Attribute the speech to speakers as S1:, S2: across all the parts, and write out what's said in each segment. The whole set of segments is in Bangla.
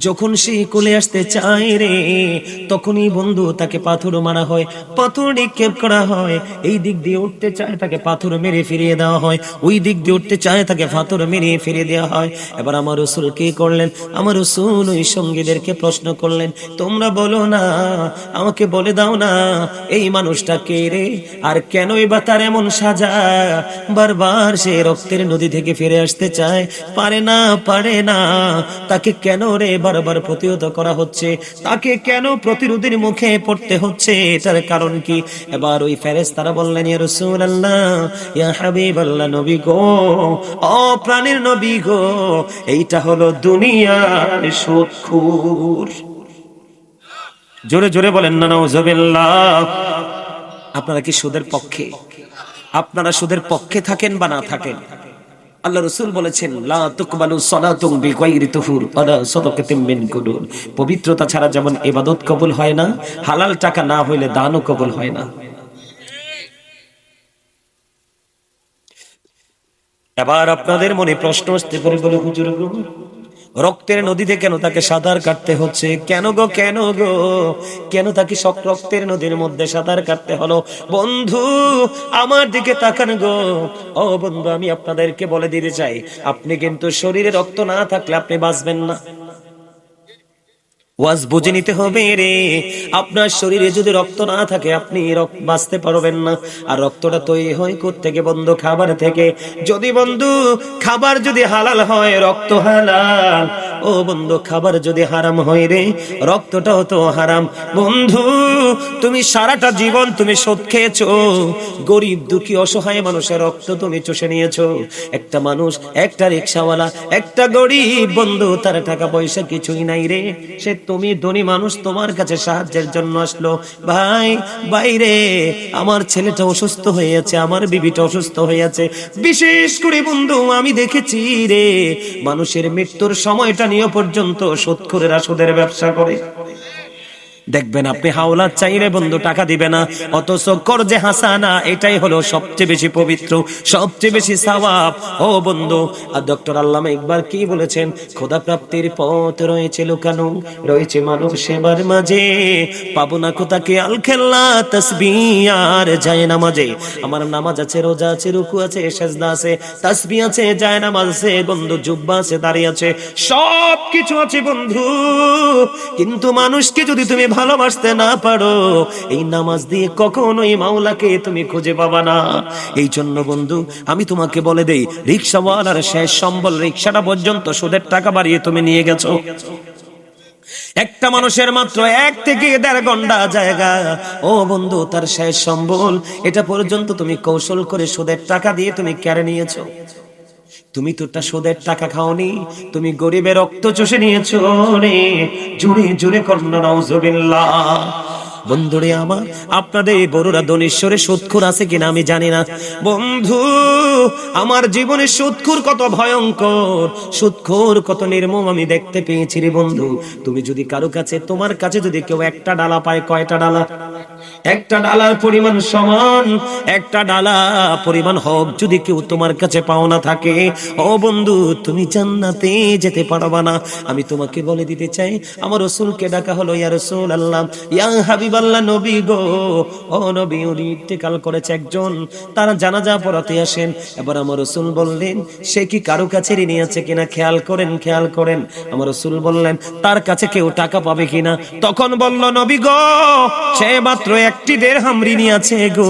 S1: যখন সে কোলে আসতে চায় রে, তখনই বন্ধু তাকে পাথর মারা হয়, পাথর নিক্ষেপ করা হয়। এই দিক দিয়ে উঠতে চায়, তাকে পাথর মেরে ফিরিয়ে দেওয়া হয়। ওই দিক দিয়ে উঠতে চায়, তাকে পাথর মেরে ফিরিয়ে দেওয়া হয়। এবার আমার রাসূল কি করলেন? আমার রাসূল ওই সঙ্গীদেরকে প্রশ্ন করলেন, তোমরা বলো না, আমাকে বলে দাও না, এই মানুষটা কে রে, আর কেনই বা তার এমন সাজা? বারবার সে রক্তের নদী থেকে ফিরে আসতে চায়, পারে না। তাকে কেন রে বারবার প্রতিহত করা হচ্ছে? তাকে কেন প্রতিরোধের মুখে পড়তে হচ্ছে? এটার কারণ কি? এবার ওই ফেরেশতারা বললেন, ইয়া রাসূলুল্লাহ, ইয়া হাবিবাল্লাহ, নবী গো, ও প্রাণের নবী গো, এইটা হলো দুনিয়ার সুদখোর। জোরে জোরে বলেন না নাউজুবিল্লাহ। আপনারা কি সুদের পক্ষে? আপনারা সুদের পক্ষে থাকেন বা না থাকেন, আল্লাহ রাসূল বলেছেন, লা তুকবালু সালাতুম বিগাইরি তুহুর ওয়ালা সাদাকাতিম মিন কুদুর। পবিত্রতা ছাড়া যেমন ইবাদত কবুল হয় না, হালাল টাকা না হইলে দানও কবুল হয় না। এবার আপনাদের মনে প্রশ্ন আসতে পারে, বলে হুজুর গো, রক্তের নদীতে কেন তাকে সাঁতার কাটতে হচ্ছে? কেন গো, কেন গো, কেন তাকে রক্তের নদীর মধ্যে সাঁতার কাটতে হলো? বন্ধু আমার দিকে তাকান গো। ও বন্ধু, আমি আপনাদেরকে বলে দিতে চাই, আপনি কিন্তু শরীরে রক্ত না থাকলে আপনি বাঁচবেন না। ওয়াজ বুঝে নিতে হবে রে। আপনার শরীরে যদি রক্ত না থাকে, আপনি বাঁচতে পারবেন না। আর রক্তটা তৈরি হয় কোত্থেকে? বন্ধু, খাবার থেকে। যদি বন্ধু খাবার যদি হালাল হয়, রক্ত হালাল। ও বন্ধু, খাবার যদি হারাম হয় রে, রক্তটাও তো হারাম। বন্ধু তুমি সারাটা জীবন তুমি সুদ খেয়েছো, গরিব দুঃখী অসহায় মানুষের রক্ত তুমি চুষে নিয়েছো। একটা মানুষ, একটা রিকশাওয়ালা, একটা গরিব বন্ধু, তার টাকা পয়সা কিছুই নাই রে, সে তুমি ধনী মানুষ, তোমার কাছে সাহায্যের জন্য আসলো, ভাই বাইরে আমার ছেলেটা অসুস্থ হয়ে আছে, আমার বিবিটা অসুস্থ হয়ে আছে। বিশেষ করে বন্ধু আমি দেখেছি রে, মানুষের মৃত্যুর সময়টা নিয়ে পর্যন্ত সুদখোরেরা সুদের ব্যবসা করে। দেখবেন আপনি হাওলাত চাইলে বন্ধু টাকা দিবে না, অথচ করজে হাসানা এটাই হলো সবচেয়ে বেশি পবিত্র, সবচেয়ে বেশি সওয়াব। ও বন্ধু, আর ডক্টর আল্লামা ইকবাল কি বলেছেন? খোদা প্রাপ্তির পথ রয়েছে লুকানো, রয়েছে মানব সেবার মাঝে, পাবো না কোথাকে আল খেল্লা তাসবিহ আর যায় নামাজে। আমার নামাজ আছে, রোজা আছে, রুকু আছে, সেজদা আছে, তাসবিহ আছে, যায় নামাজ আছে, বন্ধু জুব্বা আছে, দাঁড়িয়ে আছে, সব কিছু আছে বন্ধু। কিন্তু মানুষকে যদি তুমি ভালোবাসতে না পারো, এই নামাজ দিয়ে কখনোই মাওলাকে তুমি খুঁজে পাবা না। এই জন্য বন্ধু আমি তোমাকে বলে দেই, রিকশাওয়ালার শেষ সম্বল রিকশাটা পর্যন্ত সুদের টাকা বাড়িয়ে তুমি নিয়ে গেছো। একটা মানুষের মাত্র 1 থেকে 1.5 ঘন্টা জায়গা, ও বন্ধু তার শেষ সম্বল এটা পর্যন্ত তুমি কৌশল করে সুদের টাকা দিয়ে তুমি কেড়ে নিয়েছো। তুমি তো একটা সুদের টাকা খাওনি, তুমি গরিবের রক্ত চুষে নিয়েছো রে। জুড়ে জুড়ে কন্যা নাউজুবিল্লাহ। বন্ধুরে আমার, আপনাদের এই বড়রা দনেশ্বরে সুদখোর আছে কিনা আমি জানি না। বন্ধু আমার জীবনে সুদখোর কত ভয়ঙ্কর, সুদখোর কত নির্মম আমি দেখতে পেয়েছি রে বন্ধু। তুমি যদি কারো কাছে, তোমার কাছে যদি কেউ একটা ডালা পায়, কয়টা ডালা? একটা ডালার পরিমাণ সমান, একটা ডালা পরিমাণ হক যদি কেউ তোমার কাছে পাওনা থাকে, ও বন্ধু তুমি জান্নাতে যেতে পারবা না। আমি তোমাকে বলে দিতে চাই, আমার রাসূলকে ডাকা হলো, ইয়া রাসূলুল্লাহ, ইয়া হাবিবাল্লাহ, নবী গো, ও নবী, উনি ইন্তেকাল করেছে একজন, তার জানাজা পড়াতে আসেন। এবার আমার রাসূল বললেন, সে কি কারো কাছে ঋণী আছে কিনা খেয়াল করেন, খেয়াল করেন। আমার রাসূল বললেন, তার কাছে কেউ টাকা পাবে কিনা? তখন বলল, নবী গো, সে মাত্র 1 দিরহাম ঋণী আছে গো।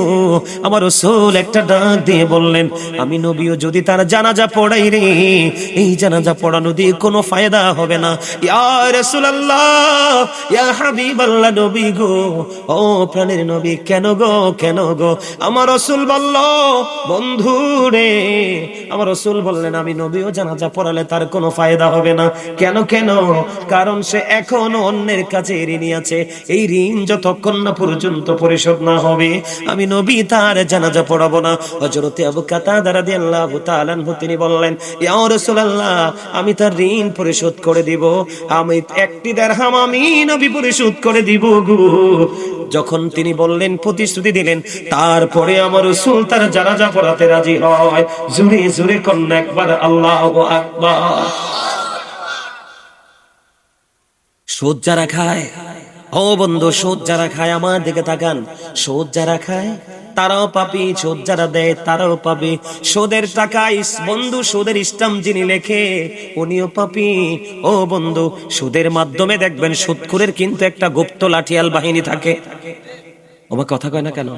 S1: আমার রাসূল একটা ডাক দিয়ে বললেন, আমি নবীও যদি তার জানাজা পড়াই রে, এই জানাজা পড়ানো দিয়ে কোনো ফায়দা হবে না। ইয়া রাসূলুল্লাহ, ইয়া হাবিবাল্লাহ, নবী গো, ও প্রাণের নবী, কেন গো, কেন গো? আমার রাসূল বলল, বন্ধু রে, আমার রাসূল বললেন, আমি নবীও জানাজা পড়ালে তার কোনো ফায়দা হবে না। কেন কেন? কারণ সে এখনো অন্যের কাছে ঋণী আছে। এই ঋণ যতক্ষণ না পর্যন্ত পরিশোধ না হবে, আমি নবী তার জানাজা পড়াবো না। হযরতে আবু কাতাদা রাদিয়াল্লাহু তাআলা আনহু তিনি বললেন, ইয়া রাসূলুল্লাহ, আমি তার ঋণ পরিশোধ করে দিব, আমি 1 দিরহাম আমি নবী পরিশোধ করে দিব গো। যখন তিনি বললেন, প্রতিশ্রুতি দিলেন, তারপরে আমার রাসূল তার জানাজা পড়াতে রাজি হয়। জোরে জোরে কন্যা একবার আল্লাহু আকবার। সুদ যারা খায়, ও বন্ধু সুদ যারা খায় আমার দিকে তাকান, সুদ যারা খায় তারাও পাপী, সুদ যারা দেয় তারাও পাপী। সুদের টাকায় বন্ধু সুদের স্ট্যাম্প যিনি লেখে উনিও পাপী। ও বন্ধু সুদের মাধ্যমে দেখবেন সুদখোরের কিন্তু একটা গুপ্ত লাঠিয়াল বাহিনী থাকে। আমার কথা কয় না কেন?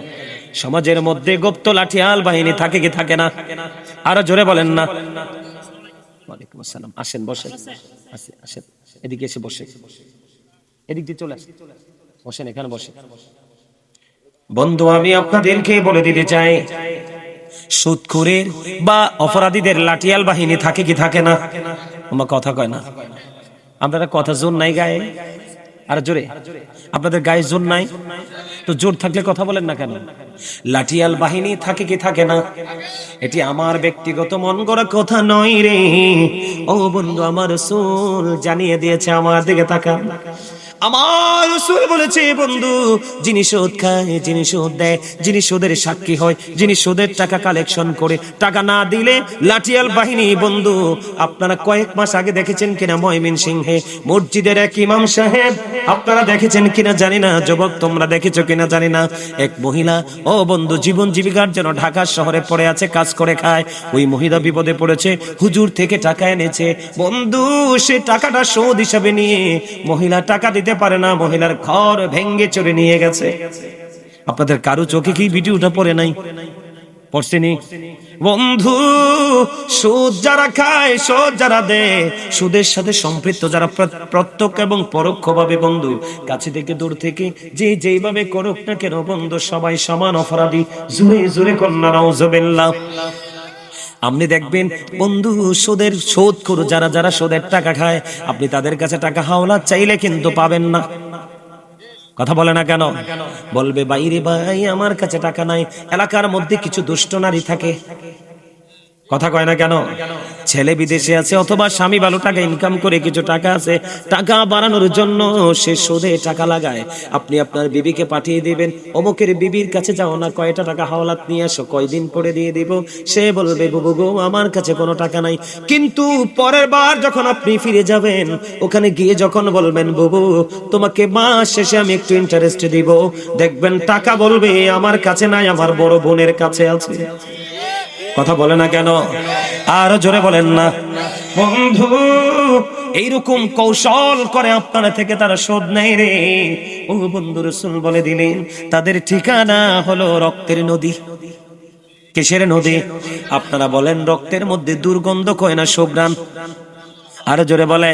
S1: সমাজের মধ্যে গুপ্ত লাঠিয়াল বাহিনী থাকে কি থাকে না? আরো জোরে বলেন না। ওয়ালাইকুম আসসালাম, আসেন বসেন, আসেন এদিকে এসে বসে, এদিক দিয়ে চলে আসেন, বসেন এখানে বসে। বন্ধু আমি আপনাদেরকে বলে দিতে চাই, সুদখোরের বা অপরাধীদের লাঠিয়াল বাহিনী থাকে কি থাকে না? আমার কথা কয় না। আপনারা কথা জোর নাই গায়ে, আর জোরে আপনাদের গায়ে জোর নাই তো, জোর থাকলে কথা বলেন না কেন? লাঠিয়াল বাহিনী থাকে কি থাকে না? এটি আমার ব্যক্তিগত মন গড়া কথা নয় রে। ও বন্ধু আমার রাসূল জানিয়ে দিয়েছে, আমার দিকে তাকান। আমার রাসূল বলেছে বন্ধু, যিনি সুদ খায়, যিনি সুদ দেয়, যিনি সুদের সাক্ষী হয়, যিনি সুদের টাকা কালেকশন করে টাকা না দিলে লাঠিয়াল বাহিনী। বন্ধু আপনারা কয়েক মাস আগে দেখেছেন কিনা ময়মনসিংহে মসজিদের এক ইমাম সাহেব, আপনারা দেখেছেন কিনা জানি না, যুবক তোমরা দেখেছো কিনা জানি না, এক মহিলা ও বন্ধু জীবন জীবিকার জন্য ঢাকা শহরে পড়ে আছে, কাজ করে খায়। ওই মহিলা বিপদে পড়েছে, হুজুর থেকে টাকা এনেছে বন্ধু, সে টাকাটা সুদ হিসাবে নিয়ে মহিলা টাকা দিতে পারে না, মহিলার ঘর ভেঙ্গে চুরে নিয়ে গেছে। আপনাদের কারো চোখে কি ভিডিওটা পড়ে নাই? পড়ছেনি বন্ধু? সুদ যারা খায়, সুদ যারা দেয়, সুদের সাথে সম্পৃক্ত যারা প্রত্যক্ষ এবং পরোক্ষভাবে বন্ধু, কাছে থেকে দূর থেকে যে যেইভাবে করুক না কেন বন্ধু, সবাই সমান অপরাধী। জোরে জোরে কন্যা নাউজুবিল্লাহ। আপনি দেখবেন বন্ধু সুদের সুদখোর যারা যারা সুদের টাকা খায়, আপনি তাদের কাছে টাকা হাওলাত চাইলে কিন্তু পাবেন না। কথা বলে না কেন? বলবে বাইরে ভাই আমার কাছে টাকা নাই। এলাকার মধ্যে কিছু দুষ্ট নারী থাকে, কথা কয় না কেন? ছেলে বিদেশে আছে অথবা স্বামী ভালো টাকা ইনকাম করে কিছু টাকা আছে, টাকা বাড়ানোর জন্য সে সুদে টাকা লাগায়। আপনি আপনার বিবিকে পাঠিয়ে দিবেন, অমুকের বিবির কাছে যাও না, কয়টা টাকা হাওলাত নিয়ে আসো, কয়দিন পরে দিয়ে দিব। সে বলবে বুবু গো আমার কাছে কোনো টাকা নাই। কিন্তু পরের বার যখন আপনি ফিরে যাবেন, ওখানে গিয়ে যখন বলবেন বুবু তোমাকে মাস শেষে আমি একটু ইন্টারেস্ট দিব, দেখবেন টাকা বলবে আমার কাছে নাই, আমার বড় বোনের কাছে আছে। কথা বলে না কেন? আর জোরে বলেন না। বন্ধু এইরকম কৌশল করে আপনারা থেকে তারা শোধ নেই রে। ও বন্ধু রাসূল বলে দিলেন তাদের ঠিকানা হলো রক্তের নদী। কিসের নদী? আপনারা বলেন রক্তের মধ্যে দুর্গন্ধ কয় না সুঘ্রাণ? আরো জোরে বলে।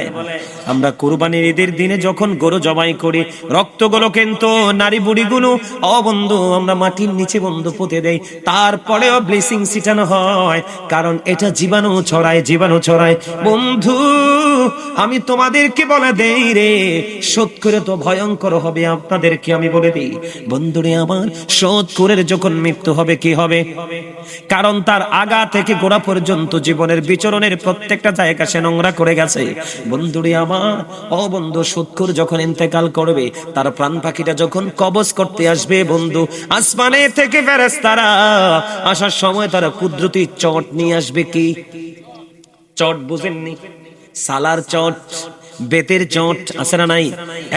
S1: আমরা কুরবানির ঈদের দিনে যখন গরু জবাই করি, রক্তগুলো কিন্তু নারী বুড়িগুলো ও বন্ধু আমরা মাটির নিচে বন্ধু পুঁতে দেই, তারপরেও ব্লেসিং ছিটানো হয়, কারণ এটা জীবাণু ছড়ায়, জীবাণু ছড়ায়। বন্ধু আমি তোমাদেরকে বলে দেই রে, শোধ করে তো ভয়ঙ্কর হবে। আপনাদেরকে আমি বলে দিই বন্ধুরে আমার, শোধ করে যখন মৃত্যু হবে কি হবে? কারণ তার আগা থেকে গোড়া পর্যন্ত জীবনের বিচরণের প্রত্যেকটা জায়গা সে নোংরা করে গেছে। বন্ধুরে আমার, ও বন্ধু সুদখোর যখন ইন্তেকাল করবে, তার প্রাণ পাখিটা যখন কবজ করতে আসবে বন্ধু, আসমানে থেকে ফেরেশতারা আসার সময় তারা কুদরতি চট নিয়ে আসবে। কি চট বুঝেননি? সালার চট, বেতের চট আছে না নাই?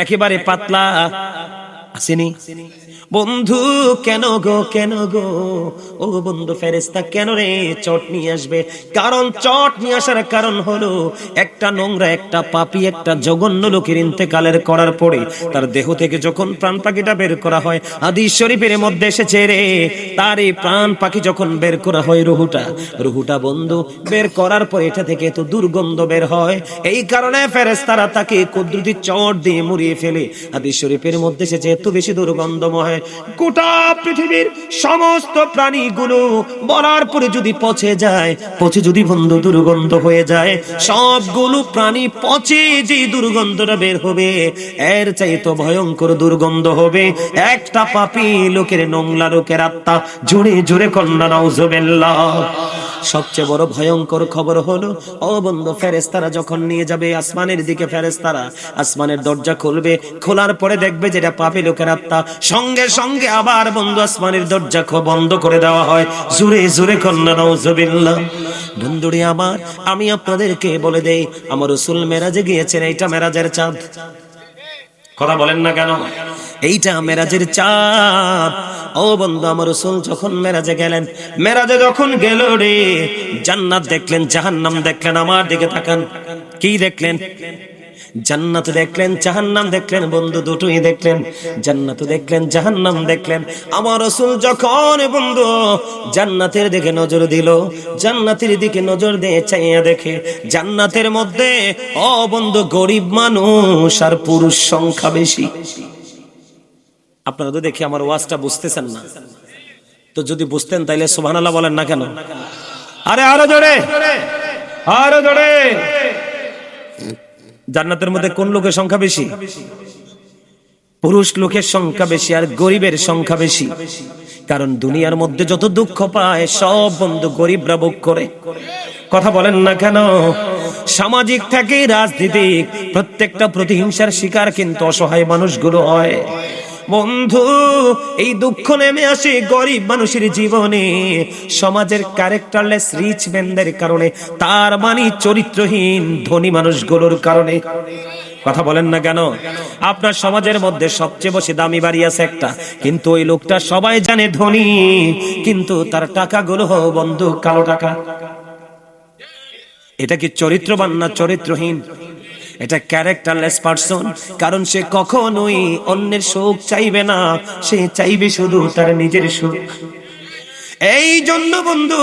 S1: একেবারে পাতলা আসেনি বন্ধু? কেন গো, কেন গো? ও বন্ধু ফেরেশতা কেন রে চট নিয়ে আসবে? কারণ চট নিয়ে আসার কারণ হলো একটা নোংরা, একটা পাপী, একটা জঘন্য লোকের ইন্তেকালের করার পরে তার দেহ থেকে যখন প্রাণ পাখিটা বের করা হয়, হাদিস শরীফের মধ্যে এসেছে রে, তার এই প্রাণ পাখি যখন বের করা হয় রুহুটা বন্ধু বের করার পর এটা থেকে তো দুর্গন্ধ বের হয়। এই কারণে ফেরেশতারা তাকে কুদরতি চট দিয়ে মুড়িয়ে ফেলে। হাদিস শরীফের মধ্যে এসেছে এত বেশি দুর্গন্ধময়, গোটা পৃথিবীর সমস্ত প্রাণীগুলো মরার পরে যদি পচে যায়, পচে যদি বন্ধু দুর্গন্ধ হয়ে যায়, সবগুলো প্রাণী পচে যে দুর্গন্ধটা বের হবে এর চাইতে ভয়ঙ্কর দুর্গন্ধ হবে একটা পাপী লোকের, নোংলা লোকের আত্মা। জোরে জোরে কন্যা নাউজুবিল্লাহ। সবচেয়ে বড় ভয়ঙ্কর খবর হলো ও বন্ধু ফেরেশতারা যখন নিয়ে যাবে আসমানের দিকে, ফেরেশতারা আসমানের দরজা খুলবে, খোলার পরে দেখবে যেটা পাপী লোকের আত্মা, সঙ্গে সঙ্গে আবার বন্ধু আসমানের দরজা বন্ধ করে দেওয়া হয়। জোরে জোরে কন্যা নাউজুবিল্লাহ। বন্ধুরে আমার, আমি আপনাদেরকে বলে দেই আমার রাসূল মেরাজে গিয়েছেন, এইটা মেরাজের চাঁদ। কথা বলেন না কেন? এইটা মেরাজের চাঁদ। ও বন্ধু, আমার রাসূল যখন মেরাজে গেলেন, মেরাজে যখন গেল রে, জান্নাত দেখলেন, জাহান্নাম দেখলেন। আমার দিকে তাকান, কি দেখলেন? জান্নাত দেখলেন, জাহান্নাম দেখলেন। বন্ধু দুটোই দেখলেন, জান্নাত দেখলেন, জাহান্নাম দেখলেন। আমার রাসূল যখন বন্ধু জান্নাতের দিকে নজর দিল, জান্নাতের দিকে নজর দিয়ে চাইয়া দেখে জান্নাতের মধ্যে ও বন্ধু গরিব মানুষ আর পুরুষ সংখ্যা বেশি। আপনারা তো দেখি আমার ওয়াজটা বুঝতেছেন না, তো যদি বুঝতেন তাইলে সুবহানাল্লাহ বলেন না কেন? আরে আরো জোরে, আরো জোরে। জান্নাতের মধ্যে কোন লোকের সংখ্যা বেশি? পুরুষ লোকের সংখ্যা বেশি আর গরিবের সংখ্যা বেশি। কারণ দুনিয়ার মধ্যে যত দুঃখ পায় সব বন্ধু গরিবরা ভোগ করে। কথা বলেন না কেন? সামাজিক থেকে রাজনীতিক প্রত্যেকটা প্রতিহিংসার শিকার কিন্তু অসহায় মানুষগুলো হয়। বন্ধু, এই দুঃখ নেমে আসে গরিব মানুষের জীবনে সমাজের ক্যারেক্টারলেস রিচ ম্যানদের কারণে, তার মানে চরিত্রহীন ধনী মানুষগুলোর কারণে। কথা বলেন না কেন? আপনার সমাজের মধ্যে সবচেয়ে বেশি দামি বাড়ি আছে একটা, কিন্তু ওই লোকটা সবাই জানে ধনী, কিন্তু তার টাকাগুলো বন্ধু কালো টাকা। এটা কি চরিত্রবান না চরিত্রহীন? এটা ক্যারেক্টারলেস পারসন। কারণ সে কখনোই অন্যের সুখ চাইবে না, সে চাইবে শুধু তার নিজের সুখ। এই জন্য বন্ধু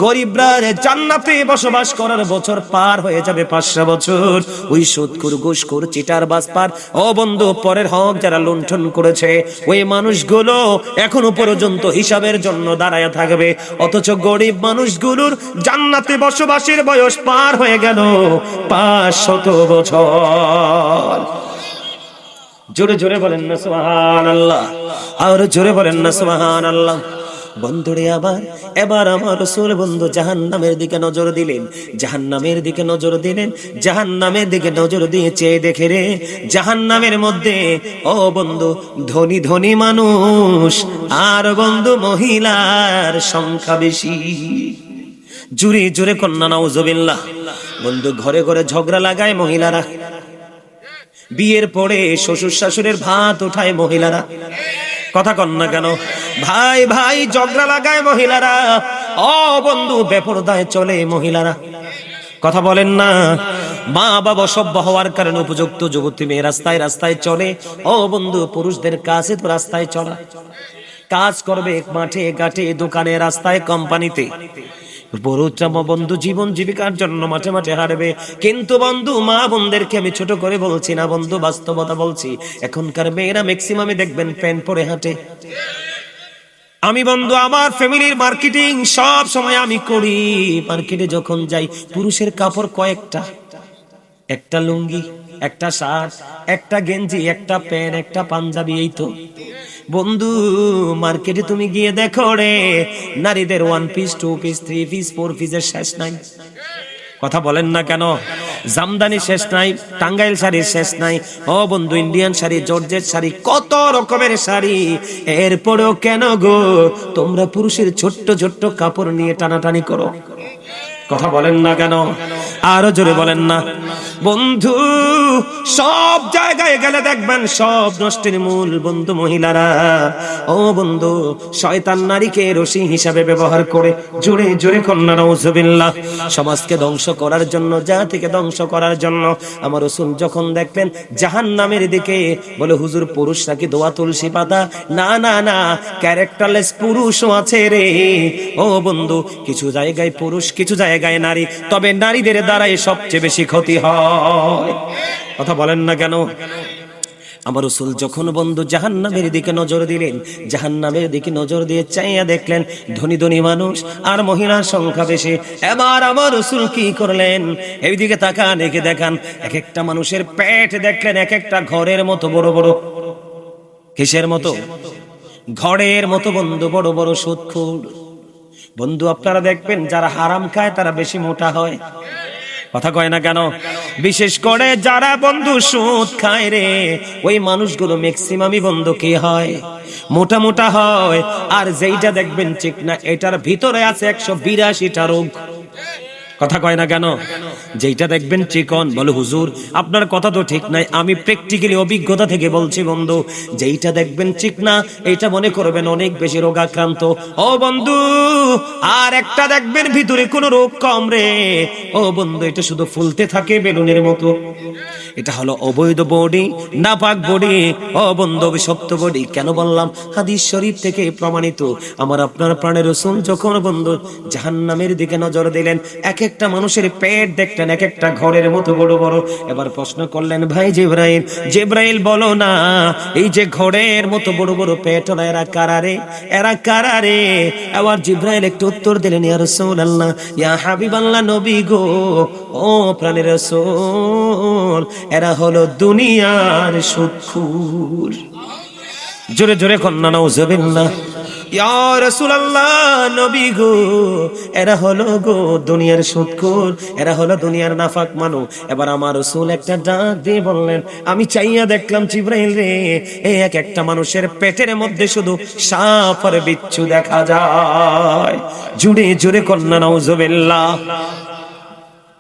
S1: গরিবরা জান্নাতে বসবাস করার বছর পার হয়ে যাবে 500 বছর। ওই সুদখোর, ঘুষখোর, চিটার বাজপার ও বন্ধু পরের হক যারা লুণ্ঠন করেছে, ওই মানুষগুলো এখনো পর্যন্ত হিসাবের জন্য দাঁড়ায় থাকবে। অথচ গরিব মানুষগুলোর জান্নাতে বসবাসের বয়স পার হয়ে গেল 500 বছর। জোরে জোরে বলেন না সুবহানাল্লাহ, আর জোরে বলেন না সুবহানাল্লাহ। বন্ধুরে এবার আমার রাসূল বন্ধু জাহান্নামের দিকে নজর দিলেন, জাহান্নামের দিকে নজর দিলেন, জাহান্নামের দিকে নজর দিয়ে চেয়ে দেখে রে জাহান্নামের মধ্যে ও বন্ধু ধনী ধনী মানুষ আর বন্ধু মহিলার সংখ্যা বেশি। জুরে জুরে কন্যা নাউজুবিল্লাহ। বন্ধু ঘরে ঘরে ঝগড়া লাগায় মহিলারা, বিয়ের পরে শ্বশুর শাশুড়ের ভাত উঠায় মহিলারা। কথা কন না কেন? ভাই ভাই ঝগড়া লাগায় মহিলারা, ও বন্ধু বেপরদায় চলে মহিলারা। কথা বলেন না? মা বাবা সভ্য হওয়ার কারণে উপযুক্ত যুবতী মেয়ে রাস্তায় রাস্তায় চলে। ও বন্ধু পুরুষদের কাছে তো রাস্তায় চলা, কাজ করবে মাঠে ঘাটে, দোকানে, রাস্তায়, কোম্পানিতে। বড়টা বন্ধু জীবন জীবিকার জন্য মাঠে মাঠে হারবে। কিন্তু বন্ধু মা বোনদেরকে আমি ছোট করে বলছি না বন্ধু, বাস্তবতা বলছি। এখনকার মেয়েরা ম্যাক্সিমামে দেখবেন প্যান্ট পরে হাঁটে। আমি বন্ধু আমার ফ্যামিলির মার্কেটিং সব সময় আমি করি। মার্কেটে যখন যাই পুরুষের কাপড় কয়েকটা, একটা লুঙ্গি, একটা শার্ট, একটা গেঞ্জি, একটা প্যান্ট, একটা পাঞ্জাবি, এই তো। বন্ধু মার্কেটে তুমি গিয়ে দেখো রে, নারীদের 1 পিস 2 পিস 3 পিস 4 পিসের শেষ নাই। কথা বলেন না কেন? জামদানি শেষ নাই, টাঙ্গাইল শাড়ি শেষ নাই, ও বন্ধু ইন্ডিয়ান শাড়ি, জর্জেট শাড়ি, কত রকমের শাড়ি। এরপরেও কেন গো তোমরা পুরুষের ছোট্ট ছোট্ট কাপড় নিয়ে টানাটানি করো? কথা বলেন না কেন? আরো জোরে বলেন না। বন্ধু সব জায়গায় গেলে দেখবেন সব নষ্টের মূল বন্ধু মহিলারা। ও বন্ধু শয়তান নারীকে রশি হিসাবে ব্যবহার করে, জোরে জোরে কন্যা নাউজুবিল্লাহ, সমাজকে ধ্বংস করার জন্য, জাতিকে ধ্বংস করার জন্য। আমার রাসূল যখন দেখলেন জাহান্নামের দিকে, বলে হুজুর পুরুষরা কি দোয়া তুলসী পাতা? না না না, ক্যারেক্টারলেস পুরুষও আছে রে। ও বন্ধু কিছু জায়গায় পুরুষ, কিছু জায়গায় নারী, তবে নারীদের দ্বারাই সবচেয়ে বেশি ক্ষতি হয়। কথা বলেন না কেন? আমার রাসূল যখন বন্ধু জাহান্নামের দিকে নজর দিলেন, জাহান্নামের দিকে নজর দিয়ে চাইয়া দেখলেন ধনী ধনী মানুষ আর মহিলার সংখ্যা বেশি। এবার আমার রাসূল কি করলেন? এইদিকে তাকান, একে দেখান, এক একটা মানুষের পেট দেখলেন এক একটা ঘরের মতো বড় বড়। কিসের মতো? ঘরের মতো বন্ধু, বড় বড় সুদখোর। বন্ধু আপনারা দেখবেন যারা হারাম খায় তারা বেশি মোটা হয়। কথা কয় না কেন? বিশেষ করে যারা বন্ধু সুদ খায় রে, ওই মানুষগুলো ম্যাক্সিমামই বন্ধু কি হয়? মোটা মোটা হয়। আর যেইটা দেখবেন ঠিক না, এটার ভিতরে আছে 182টা রোগ। কথা কয় না কেন? যেইটা দেখবেন চিকন বলে হুজুর আপনার কথা তো ঠিক নাই, আমি প্র্যাকটিক্যালি অভিজ্ঞতা থেকে বলছি বন্ধু, যেইটা দেখবেন ঠিক না এইটা মনে করবেন অনেক বেশি রোগাক্রান্ত। ও বন্ধু, আর একটা দেখবেন ভিতরে কোনো রোগ কম রে, ও বন্ধু এটা শুধু ফুলতে থাকে বেলুনের মতো। এটা হলো অবৈধ বডি, নাপাক বডি, ও বন্ধু অভিশপ্ত বডি। কেন বললাম? হাদিস শরীফ থেকে প্রমাণিত। আমার আপনার প্রাণের রাসূল যখন বন্ধু জাহান্নামের দিকে নজর দিলেন, এক একটা মানুষের পেট দেখতেন এক একটা ঘরের মতো বড় বড়। এবার প্রশ্ন করলেন, ভাই জিবরাইল, জিবরাইল বলো না, এই যে ঘরের মতো বড় বড় পেট হলো এরা কারারে, এরা কারারে? এবার জিবরাইল একটু উত্তর দিলেন, ইয়া রাসূলুল্লাহ, ইয়া হাবিবাল্লাহ, নবী গো, ও প্রাণের রাসূল, এরা হলো দুনিয়ার সুদখোর। জোরে জোরে কন্যা নাউজুবিল্লাহ। ইয়া রাসূলুল্লাহ, নবী গো, এরা হলো গো দুনিয়ার সুদখোর, এরা হলো দুনিয়ার নাফাক মানুষ। এবার আমার রাসূল একটা ডাক দিয়ে বললেন, আমি চাইয়া দেখলাম জিবরাইল রে, এই এক একটা মানুষের পেটের মধ্যে শুধু সাপ আর বিচ্ছু দেখা যায়। জোরে জোরে কন্যা নাউজুবিল্লাহ।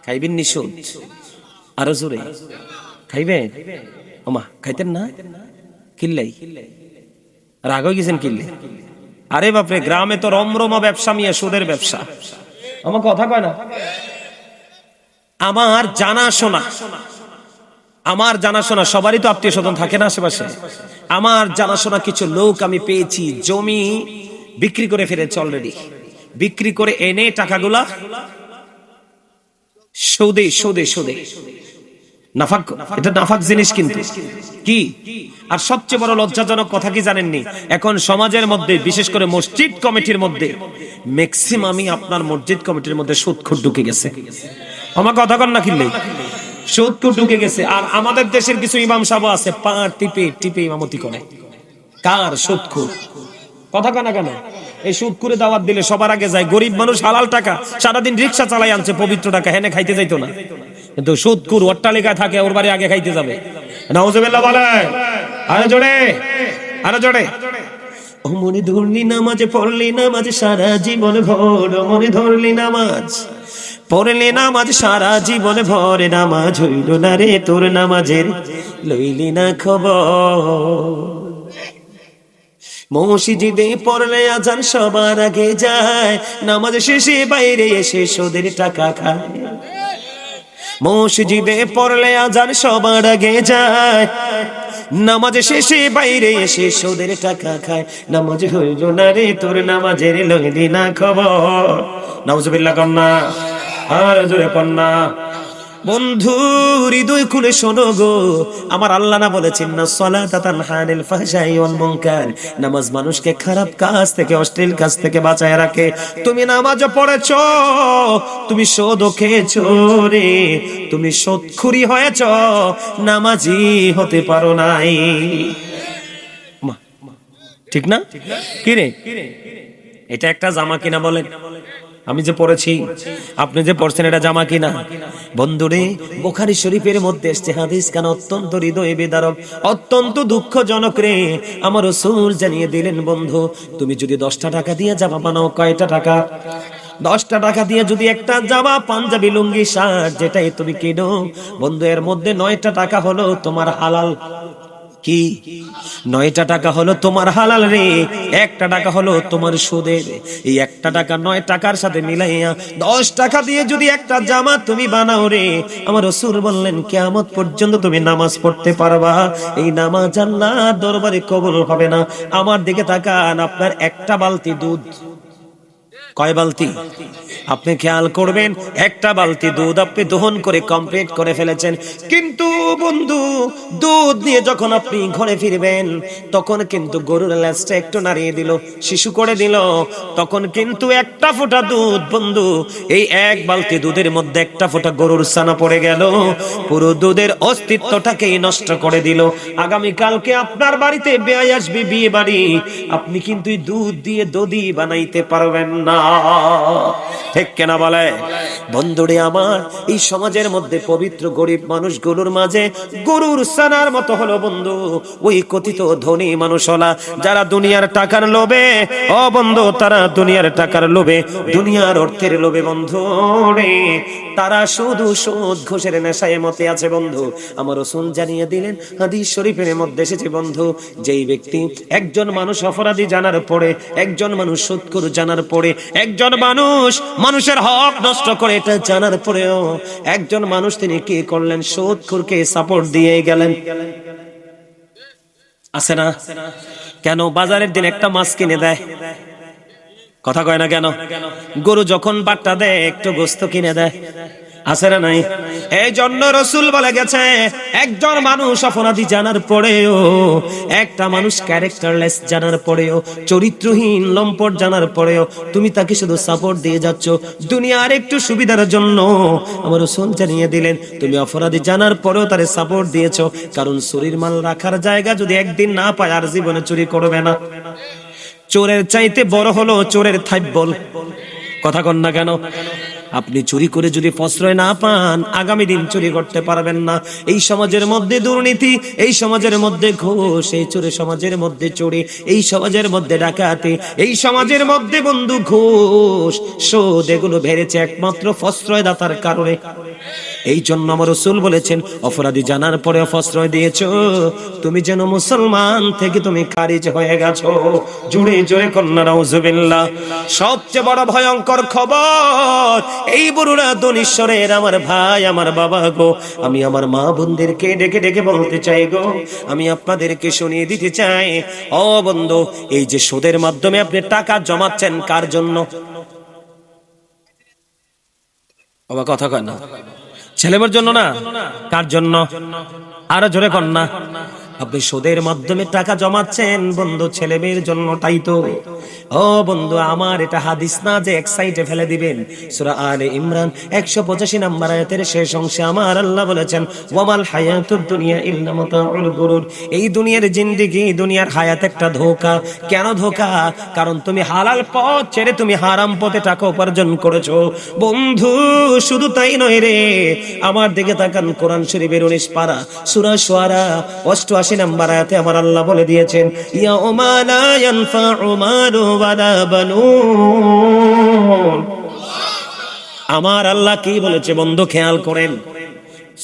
S1: খাইবেন নি সুদ? আরো জোরে খাইবে? ওমা খাইতেন না? কিল্লাই রাগ হয়ে গেছেন কিল্লে? আরে বাপরে, গ্রামে তো রমরমা ব্যবসা মিয়া, সুদের ব্যবসা। আমার কথা কয় না? আমার জানাশোনা সবারই তো আত্মীয় স্বজন থাকে না আশেপাশে। আমার জানাশোনা কিছু লোক আমি পেয়েছি জমি বিক্রি করে ফেলেছে অলরেডি, বিক্রি করে এনে টাকাগুলা সুদে সুদে সুদে নাফাক, এটা নাফাক জিনিস কিন্তু কি। আর সবচেয়ে বড় লজ্জাজনক কথা কি জানেননি? এখন সমাজের মধ্যে বিশেষ করে মসজিদ কমিটির মধ্যে ম্যাক্সিমামই আপনার মসজিদ কমিটির মধ্যে সুদখোর ঢুকে গেছে। আমার কথা কন না কিনলে, সুদখোর ঢুকে গেছে। আর আমাদের দেশের কিছু ইমাম সাহেব আছে পা টিপে টিপে ইমামতি করে। কার? সুদখোর। কথা কয় না কেন? এই সুদখোরে দাওয়াত দিলে সবার আগে যায় গরিব মানুষ, হালাল টাকা, সারাদিন রিক্সা চালাই আনছে পবিত্র টাকা, হেনে খাইতে যাইতো না, কিন্তু সুদখোর অট্টালিকায় থাকে, ওর বাড়ি আগে খাইতে যাবে। নাউজুবিল্লাহ বলেন, আরে জোরে, আরে জোরে। ও মনে ধরলি নামাজ পড়লি নামাজ সারা জীবন ভর, মনে ধরলি নামাজ পড়লি নামাজ সারা জীবন ভর, নামাজ হইল না রে তোর নামাজের লইলি না খবর। মসজিদে পড়লে আজান সবার আগে যায়, নামাজ শেষে বাইরে এসে সুদের টাকা খায়। মসজিদে পড়লে আজান সবার আগে যায়, নামাজ শেষে বাইরে এসে সুদের টাকা খায়। নামাজ হইল না রে তোর নামাজের লইলি না খবর। নাউজুবিল্লাহ কন্যা, আর জোরে কন্যা। বন্ধু হৃদয় খুলে শোনো গো, আমার আল্লাহ না বলেছেন না সালাতা তানহা আনিল ফাহশাই ওয়াল মুনকার, নামাজ মানুষকে খারাপ কাজ থেকে, অশ্লীল কাজ থেকে বাঁচায় রাখে। তুমি নামাজ পড়েছো, তুমি সুদও খেয়েছো রে, তুমি সুদখুরি হয়েছ, নামাজি হতে পারো নাই। ঠিক না? কি রে, এটা একটা জামা কিনা বলেন? আমি যে পড়েছি, আপনি যে পড়ছেন, এটা জামা কিনা? বন্ধুরে, বুখারী শরীফের মধ্যে এসেছে হাদিস কান অত্যন্ত হৃদয় বিদারক, অত্যন্ত দুঃখজনক রে। আমার রাসূল জানিয়ে দিলেন, বন্ধু তুমি যদি 10টা টাকা দিয়ে জামা বানাও, কয়টা টাকা? 10টা টাকা দিয়ে যদি একটা জামা, পাঞ্জাবি, লুঙ্গি, শার্ট যেটাই তুমি কিনো বন্ধু, এর মধ্যে 9টা টাকা হলো তোমার হালাল। কি? 9টা টাকা হলো তোমার হালাল রে, 1টা টাকা হলো তোমার সুদের। এই 1টা টাকা 9 টাকার সাথে মিলাইয়া 10 টাকা দিয়ে যদি একটা জামা তুমি বানাও রে, আমার রাসূল বললেন কিয়ামত পর্যন্ত তুমি নামাজ পড়তে পারবা, এই নামাজ আল্লাহর দরবারে কবুল হবে না। আমার দিকে তাকান, আপনার একটা বালতি দুধ, কয় বালতি? আপনি খেয়াল করবেন, একটা বালতি দুধ আপনি দহন করে কমপ্লিট করে ফেলেছেন, কিন্তু বন্ধু দুধ নিয়ে যখন আপনি ঘরে ফিরবেন, তখন কিন্তু গরুর লেজটা একটু নাড়িয়ে দিল, শিশু করে দিল, তখন কিন্তু একটা ফোঁটা দুধ বন্ধু, এই এক বালতি দুধের মধ্যে একটা ফোঁটা গরুর ছানা পড়ে গেল, পুরো দুধের অস্তিত্বটাকেই নষ্ট করে দিল। আগামী কালকে আপনার বাড়িতে বেয়াই আসবে, বিয়ে বাড়ি, আপনি কিন্তু দুধ দিয়ে দধি বানাইতে পারবেন না। ঠিক কেনা বলে? বন্ধুরে আমার, এই সমাজের মধ্যে পবিত্র গরিব মানুষগুলোর মাঝে গরুর ছানার মতো হলো বন্ধু ওই কথিত ধনী মানুষ হলা, যারা দুনিয়ার টাকার লোভে, ও বন্ধু, তারা দুনিয়ার টাকার লোভে, দুনিয়ার অর্থের লোভে বন্ধু রে, তারা শুধু সুদ ঘুষের নেশায় মতে আছে বন্ধু। আমার রাসূল জানিয়ে দিলেন, হাদিস শরীফের মধ্যে এসেছে বন্ধু, যেই ব্যক্তি, একজন মানুষ অপরাধী জানার পরে, একজন মানুষ সুদখোর জানার পরে, একজন মানুষ মানুষের হক নষ্ট করে এটা জানার পরেও একজন মানুষ তিনি কি করলেন? সুদখোরকে সাপোর্ট দিয়ে গেলেন। আছে না? কেন বাজারের দিন একটা মাছ কিনে দেয়, কথা কয় না কেন? গরু যখন বাট্টা দেয় একটু গোস্ত কিনে দেয়, আছে না নাই? এই জন্য রাসূল বলে গেছে, একজন মানুষ অপরাধী জানার পরেও, একটা মানুষ ক্যারেক্টারলেস জানার পরেও, চরিত্রহীন লম্পট জানার পরেও তুমি তাকে শুধু সাপোর্ট দিয়ে যাচ্ছ দুনিয়ার একটু সুবিধার জন্য। আমার রাসূল জানিয়ে দিলেন, তুমি অপরাধী জানার পরেও তারে সাপোর্ট দিয়েছো, কারণ চুরির মাল রাখার জায়গা যদি একদিন না পায় আর জীবনে চুরি করবে না। চোরের চাইতে বড় হলো চোরের থাইব্বল, কথা কন না কেন? আপনি চুরি করে যদি প্রশ্রয় না পান, আগামী দিন চুরি করতে পারবেন না। এই সমাজের মধ্যে দুর্নীতি, এই সমাজের মধ্যে ঘুষ, এই চোরে সমাজের মধ্যে চুরি, এই সমাজের মধ্যে ডাকাতি, এই সমাজের মধ্যে বন্ধু ঘুষ, সুদ, এগুলো বেড়েছে একমাত্র প্রশ্রয়দাতার কারণে। এই জন্য আমার রাসূল বলেছেন, অপরাধী জানার পরে প্রশ্রয় দিয়েছো, তুমি যেন মুসলমান থেকে তুমি খারিজ হয়ে গেছো। জুড়ে জোরে কন্যা নাউজুবিল্লাহ। সবচেয়ে বড় ভয়ঙ্কর খবর, এই বড়রা দনীশ্বরের আমার ভাই, আমার বাবা গো, আমি আমার মা বোনদেরকে ডেকে ডেকে বলতে চাই গো, আমি আপনাদেরকে শুনিয়ে দিতে চাই, ও বন্ধু, এই যে সুদের মাধ্যমে আপনি টাকা জমাচ্ছেন, কার জন্য? বাবা কথা কয় না, ছেলেমেয়ের জন্য না, কার জন্য? আরো জোরে কর না। আপনি সুদের মাধ্যমে টাকা জমাচ্ছেন বন্ধু, ছেলে মেয়ের জন্য, তাই তো? ও বন্ধু আমার, এটা হাদিস না যে এক সাইডে ফেলে দিবেন। সূরা আলে ইমরান 185 নম্বর আয়াতের শেষ অংশে আমার আল্লাহ বলেছেন, ওয়ামাল হায়াতুদ দুনিয়া ইল্লা মাতাউল গুরুর। এই দুনিয়ার জিন্দেগি, দুনিয়ার হায়াত একটা ধোঁকা। কেন ধোঁকা? কারণ তুমি হালাল পথ ছেড়ে তুমি হারাম পথে টাকা উপার্জন করেছো বন্ধু। শুধু তাই নয় রে, আমার দিকে তাকান, কোরআন শরীফের 19 পারা সূরা শুআরা 88 নম্বর আয়াতে আমার আল্লাহ বলে দিয়েছেন, ইয়াউমা লা ইয়ানফাউ মালু ওয়ালা বানুন। আমার আল্লাহ কি বলেছে বন্ধু, খেয়াল করেন।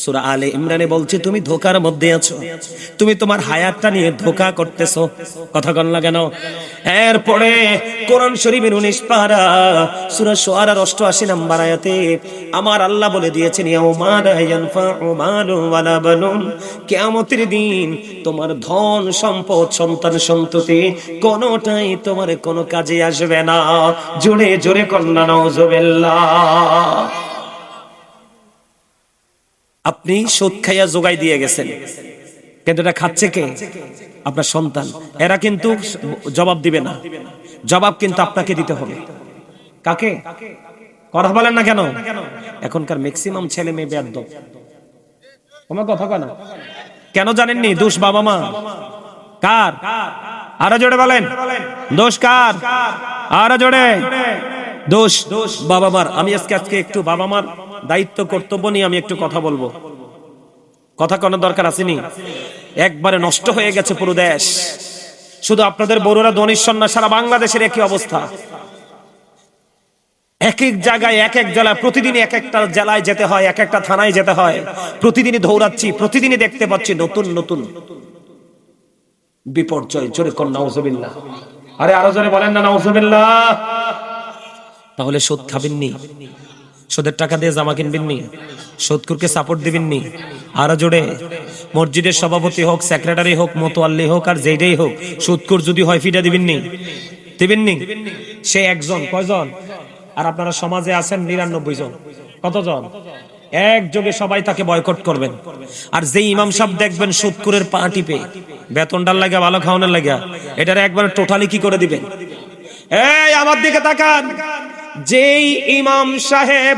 S1: সূরা আলে ইমরানে বলছে, তুমি ধোঁকার মধ্যে আছো, তুমি তোমার হায়াতটা নিয়ে ধোঁকা করতেছো, কথা কন না কেন? এরপরে কোরআন শরীফের 19 পারা সূরা শুআরার 88 নম্বর আয়াতে আমার আল্লাহ বলে দিয়েছেন, ইয়াউমা লা ইয়ানফাউ মালু ওয়ালা বানুন। কিয়ামতের দিন তোমার ধন সম্পদ, সন্তান সন্ততি কোনোটাই তোমার কোনো কাজে আসবে না। জোরে জোরে কন্যা নাউজুবিল্লাহ। আপনি সুদ খাইয়া জোগাই দিয়ে গেছেন, কিন্তু এটা খাচ্ছে কে? আপনার সন্তান। এরা কিন্তু জবাব দিবে না, জবাব কিন্তু আপনাকে দিতে হবে। কাকে? কথা বলেন না কেন? এখনকার ম্যাক্সিমাম ছেলে মেয়ে বেয়াদব। তোমার কথা কেন? কেন জানেননি? দোষ বাবা মা। কার? আরো জোরে বলেন, দোষ কার? আরো জোরে। দোষ বাবা মার। আমি আজকে একটু বাবা মার দায়িত্ব কর্তব্য নিয়ে আমি একটু কথা বলবো। কথা কোনো দরকার আসেনি? একবারে নষ্ট হয়ে গেছে পুরো দেশ। শুধু আপনাদের বড়রা দনীশ্বর না, সারা বাংলাদেশের একই অবস্থা। এক এক জায়গায়, এক এক জেলায়, প্রতিদিন এক একটা জেলায় যেতে হয়, এক একটা থানায় যেতে হয়। প্রতিদিনই দৌড়াচ্ছি, প্রতিদিনই দেখতে পাচ্ছি নতুন নতুন বিপর্যয়। জোরে কোন নাউজুবিল্লাহ। আরে আরো জোরে বলেন না নাউজুবিল্লাহ। তাহলে সুদ খাবেননি, সুদের টাকা দিয়ে জামা কিনবেননি, সুদখোরকে সাপোর্ট দিবেননি। আরো জোরে। মসজিদের সভাপতি হোক, সেক্রেটারি হোক, মোতোয়াল্লি হোক, আর যেইটাই হোক, সুদখোর যদি হয় ফিটা দিবেননি, দিবেননি। সে একজন, কয়জন? আর আপনারা সমাজে আছেন 99 জন। কতজন? একযোগে সবাই তাকে বয়কট করবেন। আর যেই ইমাম সাহেব দেখবেন সুদখোরের পা টিপে, বেতনটার লাগা, ভালো খাওয়ানোর লাগা, এটার একবার টোটালি কি করে দিবেন? এই আমার দিকে তাকান। যেই ইমাম সাহেব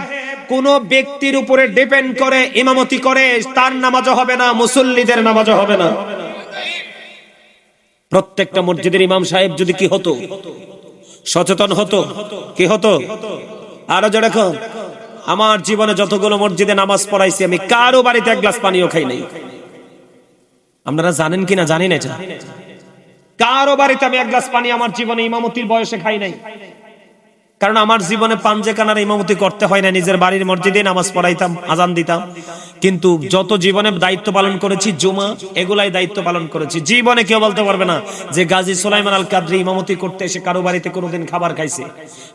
S1: কোন ব্যক্তির উপরে ডিপেন্ড করে ইমামতি করে, তার নামাজও হবে না, মুসল্লিদের নামাজও হবে না। প্রত্যেকটা মসজিদের ইমাম সাহেব যদি কি হতো, সচেতন হতো, কি হতো? আরো জোরে কর। আমার জীবনে যতগুলো মসজিদে নামাজ পড়াইছি আমি কারো বাড়িতে এক গ্লাস পানিও খাই নাই। আপনারা জানেন কিনা জানি না, এটা কারো বাড়িতে আমি এক গ্লাস পানি আমার জীবনে ইমামতির বয়সে খাই নাই। কারণ আমার জীবনে পাঞ্জে কানার ইমামতি করতে হয় না, নিজের বাড়ির মসজিদে নামাজ পড়াইতাম, আজান দিতাম। কিন্তু যত জীবনে দায়িত্ব পালন করেছি, জুমা এগুলাই দায়িত্ব পালন করেছি। জীবনে কেউ বলতে পারবে না যে গাজী সুলাইমান আল কাদরি ইমামতি করতে এসে কারো বাড়িতে কোনোদিন খাবার খাইছে।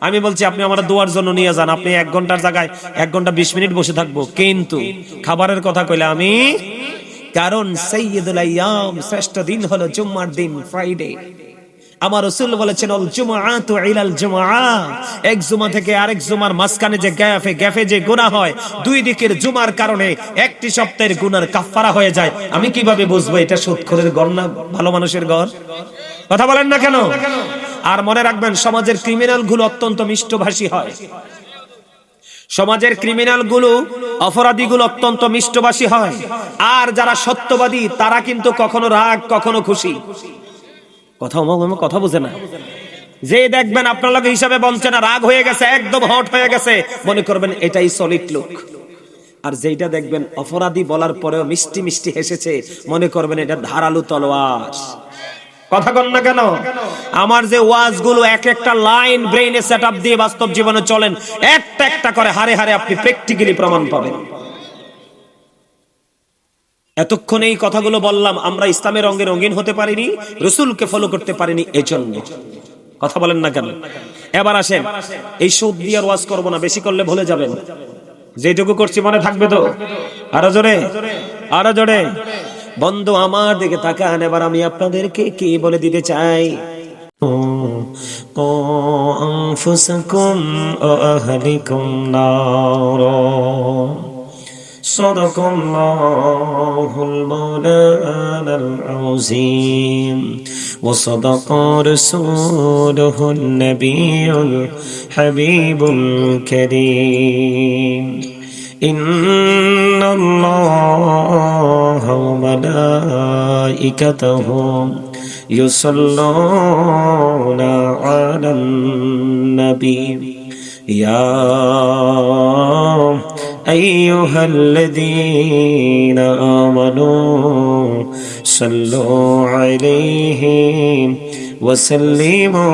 S1: আমি বলছি আপনি আমার দোয়ার জন্য নিয়ে যান, আপনি 1 ঘন্টার জায়গায় 1 ঘন্টা 20 মিনিট বসে থাকবো, কিন্তু খাবারের কথা কইলে আমি, কারণ সাইয়্যিদুল আইয়াম, শ্রেষ্ঠ দিন হলো জুম্মার দিন, ফ্রাইডে। আমার রাসূল বলেছেন আল জুমআতু ইলাল জুমআ, এক জুমা থেকে আরেক জুমার মাঝখানে যে গ্যাপে যে গুনাহ হয়, দুই দিকের জুমার কারণে একটি সপ্তাহের গুনার কাফারা হয়ে যায়। আমি কিভাবে বুঝবো এটা সুদখোরের ঘর না ভালো মানুষের ঘর? কথা বলেন না কেন? আর মনে রাখবেন, সমাজের ক্রিমিনাল গুলো অত্যন্ত মিষ্টভাষী হয়। সমাজের ক্রিমিনাল গুলো, অপরাধী গুলো অত্যন্ত মিষ্টভাষী হয়। আর যারা সত্যবাদী তারা কিন্তু কখনো রাগ কখনো খুশি। কথা বুঝে না। যে দেখবেন আপনার লগে হিসাবে বলছে না, রাগ হয়ে গেছে, একদম হট হয়ে গেছে, মনে করবেন এটাই সলিড লোক। আর যেটা দেখবেন অপরাধী বলার পরেও মিষ্টি মিষ্টি হেসেছে, মনে করবেন এটা ধারালো তলোয়ার। কথা বল না কেন? আমার যে ওয়াজগুলো এক একটা লাইন ব্রেইনে সেটআপ দিয়ে বাস্তব জীবনে চলেন, একটা একটা করে হারে হারে আপনি প্র্যাকটিক্যালি প্রমাণ পাবেন। এতক্ষণ এই কথাগুলো বললাম, আমরা ইসলামের রঙে রঙিন হতে পারিনি, রাসূলকে ফলো করতে পারিনি, এজন্য। কথা বলেন না কেন? এবার আসেন, এই সুদ দিয়ে ওয়াজ করব না, বেশি করলে ভুলে যাবেন। যেটুকু করছি মনে থাকবে তো? আরো জোরে, আরো জোরে। বন্ধু আমার দিকে তাকান, এবার আমি আপনাদেরকে কি বলে দিতে চাই। আনফুসাকুম ওয়া আহলিকুম নারা, সাদাকাল্লাহুল মাওলানাল আযীম ওয়া সাদাকা রাসূলুহুন নবিয়ুল হাবিবুল কারীম। ইন্নাল্লাহা ওয়া মালাইকাতাহু ইউসাল্লুনা আলান নবী ইয়া আইয়ুহাল্লাযীনা আমানু সাল্লু আলাইহি ওয়া সাল্লিমু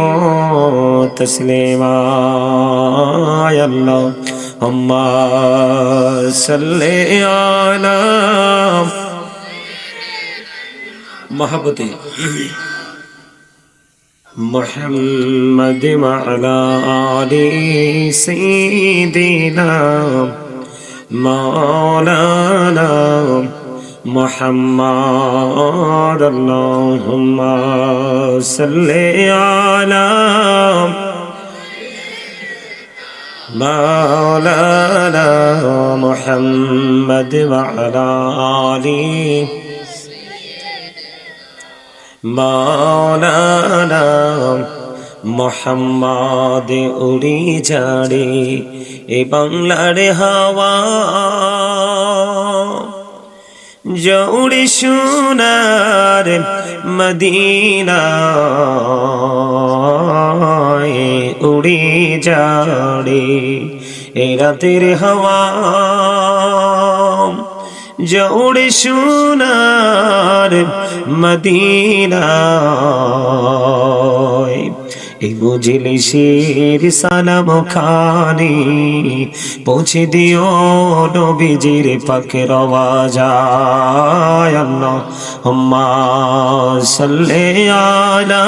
S1: তাসলিমা। আল্লাহুম্মা সাল্লি আলা মাহবুবি মুহাম্মদ ওয়া আলা আলি সাইয়্যিদিনা মাওলানা মুহাম্মদ। আল্লাহুম্মা সাল্লি আলা মাওলানা মুহাম্মদ ওয়া আলা আলি মাওলানা মুহাম্মদ। উড়ি ঝাড়ে এ বাংলার হাওয়া, জৌড়ে সোনার মদিনা, উড়ি ঝাড়ে এ রাতের হাওয়া, জৌড়ে সোনার মদিনা। এই মজলিসের সালাম খানি পৌঁছে দিও নবীজির পাকের আওয়াজায়। আল্লাহুম্মা সাল্লি আলা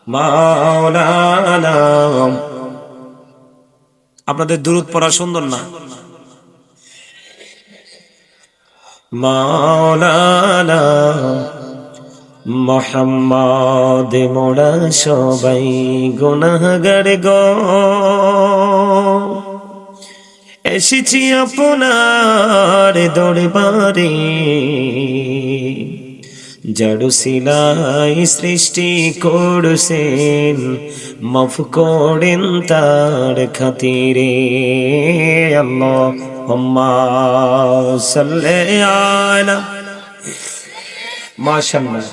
S1: মাওলানা। আপনাদের দুরূদ পড়া সুন্দর না? মাওলানা মুহাম্মদ, মোরা সবাই গুনাহগার গো, এসেছি আপনার দরবারে, যারু সিলাই সৃষ্টি করছেন, মাফ করেন তার খাতিরে। আল্লাহুম্মা সাল্লি আলা। মাশাআল্লাহ।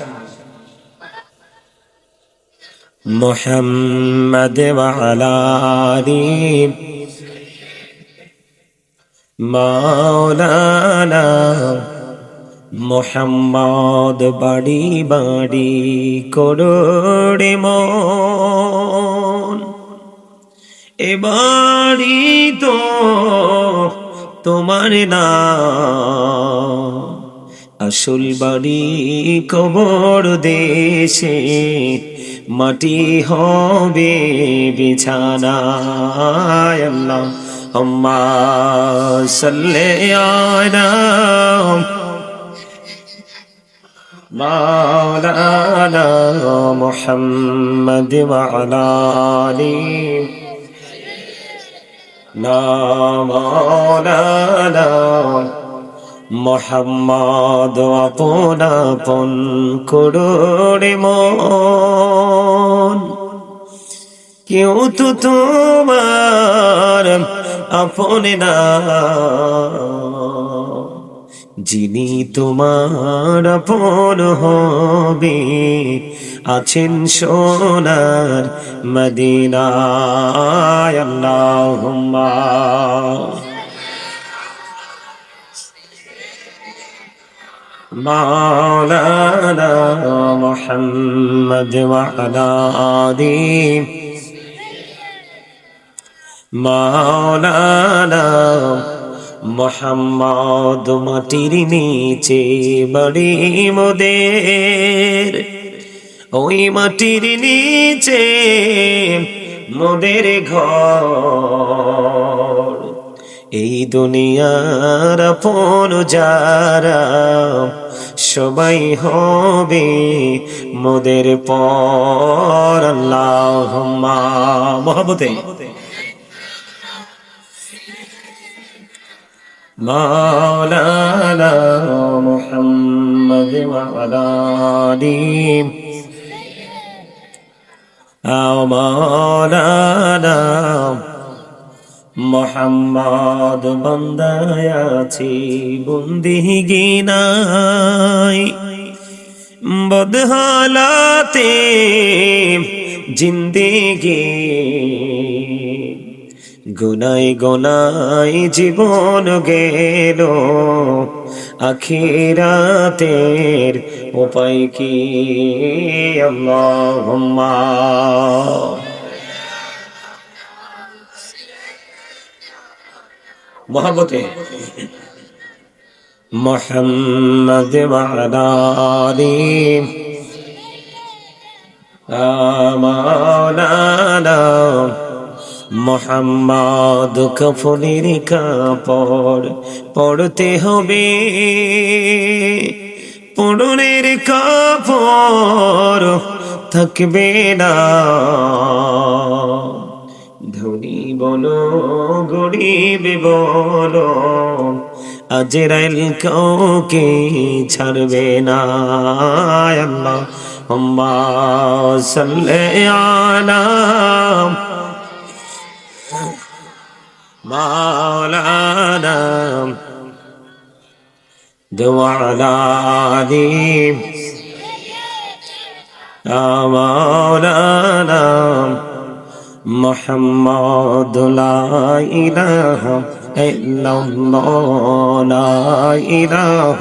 S1: محمد وعلى آل مولانا محمد বাড়ি বাড়ি করোড়ে মন এ বাড়ি তো তোমার না আসল বাড়ি কবর দেশে মাটি হবে বিছানা আল্লাহুম্মা সাল্লি আলা মাওলানা মুহাম্মদ ওয়া আলা আলি মাওলানা মোহাম্মদ আপন করোড়ে মন কেউ তো তোমার আপন না যিনি তোমার আপন হবে আছেন সোনার মদিনায় আল্লাহুম্মা مولانا محمد وعلى آل مولانا محمد মাটির নিচে বাড়ি মোদের ওই মাটির নিচে মোদের ঘর এই দুনিয়ার আপন যারা সবাই হবে মোদের পর আল্লাহুম্মা মহব্বতে মাওলানা মুহাম্মদ ওয়া আলা আলি মাওলানা মোহাম্মদ বান্দায় আছি বন্দিগি নাই বদহালাতে জিন্দেগি গুনাই গুনাই জীবন গেল আখিরাতের উপায় কি আল্লাহুম্মা मोहब्बते मोहम्मद वाला मौलाना मोहम्मद कफনের কাপড় পড়তে হবে পরনের কাপড় থাকবে না ধনী বলো গরিব বলো আজরাইল কাউকে ছাড়বে না আল্লাহুম্মা সাল্লি আলা মাওলানা ওয়ালা আলি মাওলানা محمد لا إله إلا الله لا إله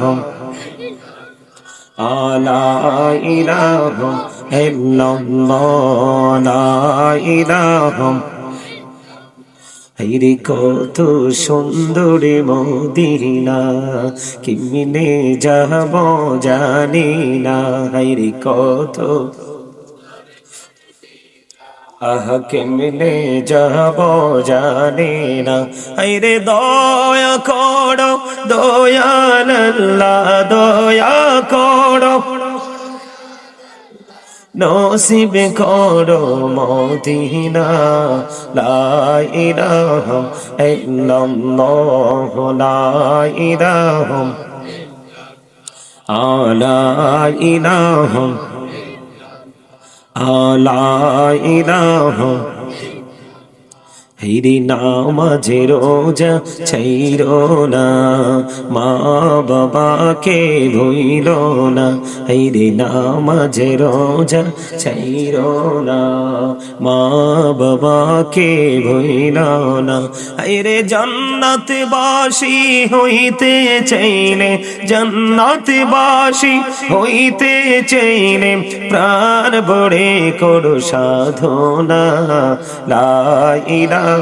S1: لا إله إلا الله لا إله হাইরে কত সুন্দর মদিনা কেমনে যাব জানি না হাইরে কত আহা কেমনে যাব জানি না হাইরে দয়া করো দয়াল আল্লাহ দয়া করো নসিব করো মদিনা লা ইলাহা ইল্লাল্লাহ লা ইলাহা লা ইলাহা লা ইলাহা হাইরে নামাজে রোজা ছাইরো না, মা বাবাকে ভুইলো না। হাইরে নামাজে রোজা ছাইরো না, মা বাবাকে ভুইলো না। হাইরে জান্নাতে বাসী হইতে চাইলে, জান্নাতে বাসী হইতে চাইলে প্রাণ ভরে করো সাধনা। লা ইলাহা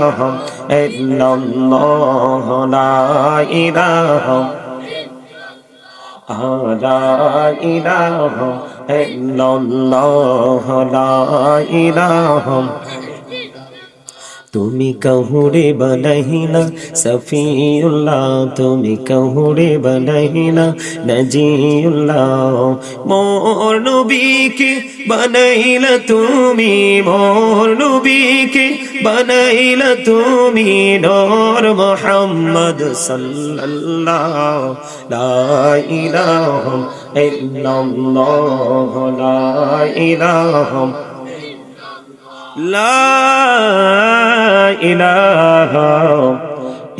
S1: ইল্লাল্লাহ, লা ইলাহা, লা ইলাহা ইল্লাল্লাহ, লা ইলাহা। তুমি কাহুরে বানাইনা সফিউল্লাহ, তুমি কাহুরে বানাইনা নজিউল্লাহ। মোর নবীকে বানাইলা তুমি, মোর নবীকে বানাইলা তুমি নূর মুহাম্মদ সাল্লাল্লাহ। লা ইলাহা ইল্লাল্লাহ, লা ইলাহা, লা ইলাহা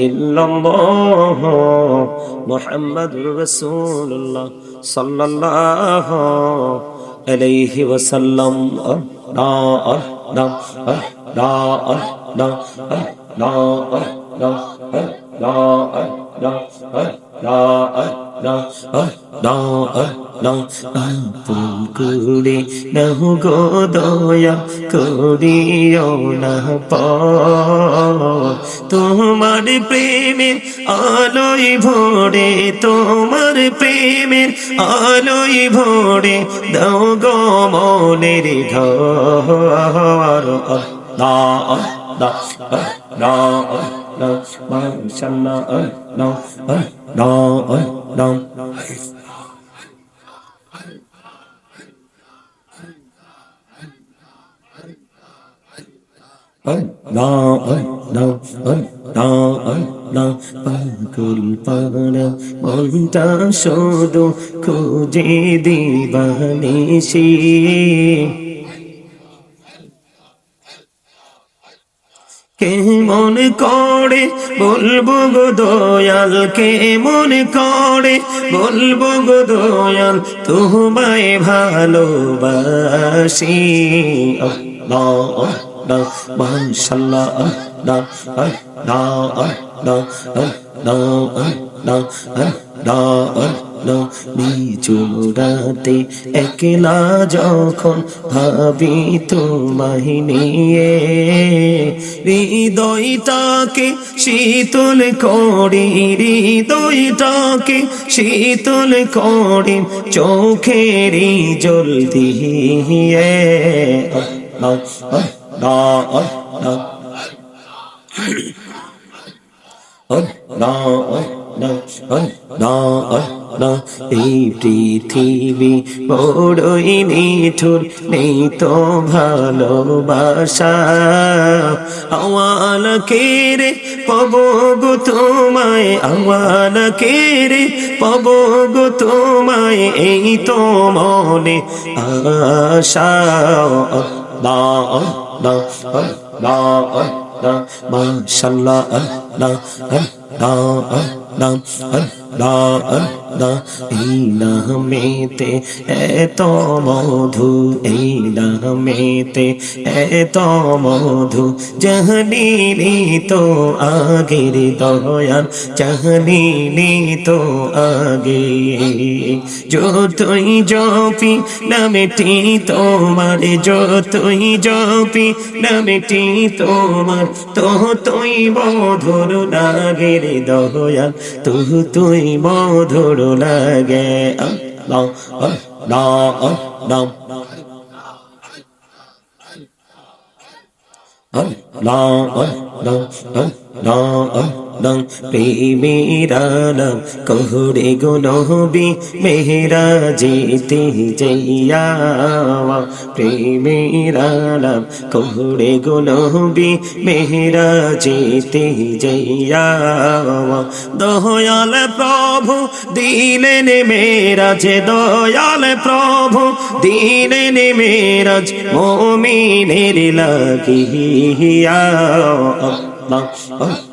S1: ইল্লাল্লাহ মুহাম্মাদুর রাসূলুল্লাহ সাল্লাল্লাহু আলাইহি ওয়াসাল্লাম। করে নাহু গো দয়া করিও না তোমার প্রেমের আলোয় ভরে, তোমার প্রেমের আলোয় ভরে দাও গো মনের ঘর। পাগল পারা মনটা শুধু খুঁজে দিবানিশি, কেমন করে বলবো গো দয়াল, কেমন করে বলবো গো দয়াল তোমায় ভালোবাসি। নিচুরাতে একলা যখন ভাবি তোমায় নিয়ে, হৃদয়টাকে শীতল করি, হৃদয়টাকে শীতল করি চোখেরই জল দিয়ে। এই পৃথিবী বড়ই নিঠুর, নেই তো ভালোবাসা। আওয়াল কেরে পাব গো তোমায়, আওয়াল কেরে পাব গো তোমায়, এই তো মনে আশা। মাশাআল্লাহ এই নামেতে এত মধু, এই নামেতে এত মধু জানিনি তো আগের দয়াল, জানিনি তো আগে। যতই জপি নামেটি তোমার, যতই জপি নামেটি তোমার, ততই মধুর লাগে রে দয়াল, তুই মধুর লাগে। প্রেমেরা নাম কহুরে গো নবী মেহরা যেতে যাইয়া, প্রেমেরা নাম কহুরে গো নবী মেহরা যেতে যাইয়া। দয়াল প্রভু দিলেন মেরাজ, দয়াল প্রভু দিলেন মেরাজ মুমিনের লাগিয়া। মাশাআল্লাহ।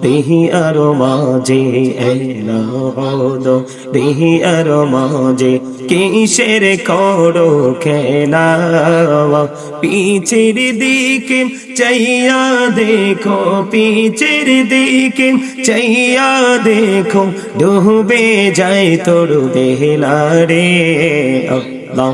S1: বিহি আর মাঝে এলো বিহি আর মাঝে কিসের করো খেলা পিছের দিকে চাইয়া দেখো পিছের দিকে চাইয়া দেখো ডুবে যায় তোর বেলা রে আল্লাহ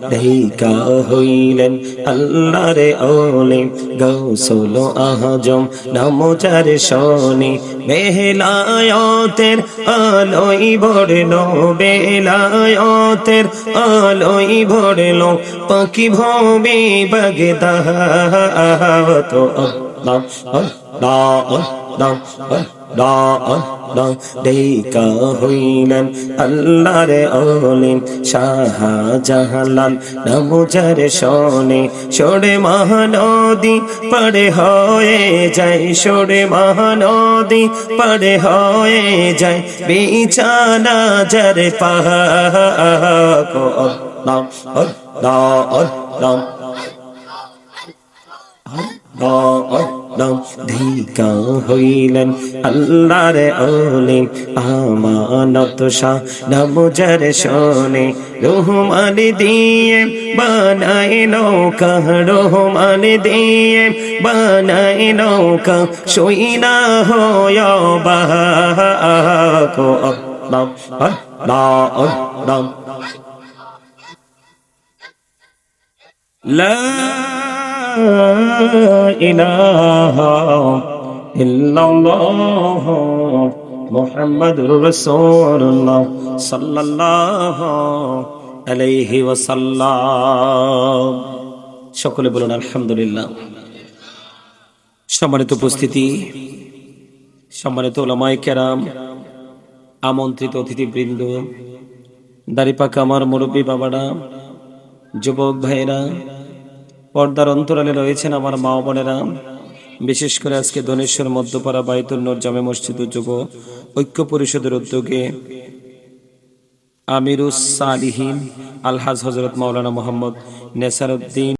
S1: দেখা হইলেন আল্লাহর ওলি গৌসুল আজম নামচার শনি বেলায়েতের আলোই ভরলো বেলায়েতের আলোই ভরলো পাখি ভবে বাগদাদ দেখা হইলেন আল্লাহর ওলি শাহজালাল নামচার শনি সরে মহানদী পারে হয়ে যায় সরে মহানদী পারে হয়ে যায় বিছানা যার পাক দেখা হইলেন আল্লাহর ওলি আমানত শাহ নামচার শনি রহমান দিয়ে বানাই নৌকা রহমান দিয়ে বানাই নৌকা সইনা হয় বাহক লা ইলাহা ইল্লাল্লাহ মুহাম্মাদুর রাসূলুল্লাহ সাল্লাল্লাহু আলাইহি ওয়াসাল্লাম। সকলে বলুন আলহামদুলিল্লাহ। সম্মানিত উপস্থিতি, সম্মানিত উলামায়ে কেরাম, আমন্ত্রিত অতিথিবৃন্দ, দাড়িপাকা আমার মুরব্বী বাবারা, যুবক ভাইরা, পর্দার অন্তরালে রয়েছেন আমার মা বোনেরা, বিশেষ করে আজকে ধনেশ্বর মধ্যপাড়া বাইতুল নূর জামে মসজিদ যুব ঐক্য পরিষদের উদ্যোগে আমিরুস সালিহিন আলহাজ হযরত মাওলানা মোহাম্মদ নেসারউদ্দিন